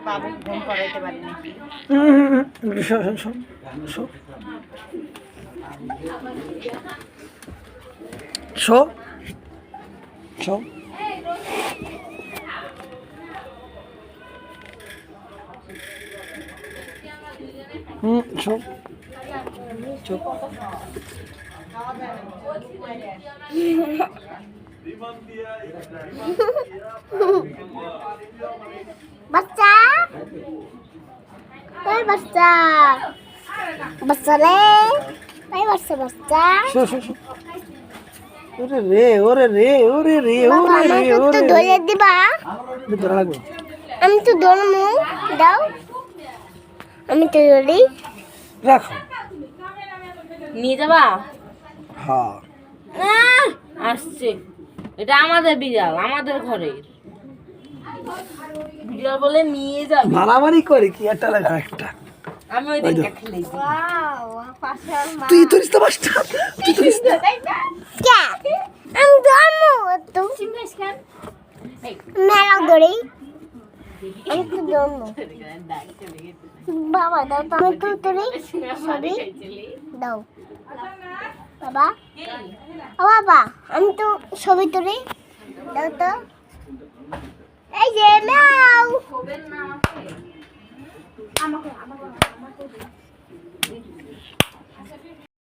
বাবু ঘুম করাইতে পারি নাকি? শো শো শো চুপ বাচ্চা ওই বাচ্চা বাচ্চা রে ওই বাচ্চা বাচ্চা শো শো শো ওরে রে ওরে রে ওরে রে বাবা ওরে রে আমাকে ওরে তো ধরে দিবা ধরা লাগবে আমি তো ধরমু দাও আমি তো ধরি রাখো নিয়ে যাবা? হ্যাঁ আসছে, এটা আমাদের বিড়াল, আমাদের ঘরের বিড়াল বলে নিয়ে যাবে। মারামারি করে কি একটা লাগা একটা আমি ওই দিন খেলেছি। তুই ধরিস তো বাসটা তুই ধরিস না কে আমি ধরমু তো মেলাও ধরি আমি তো ধরমু বাবা দাও তো আমি তো ধরি সবই দাও বাবা ও বাবা আমি তো ছবি তুলি দাও তো এই যে নাও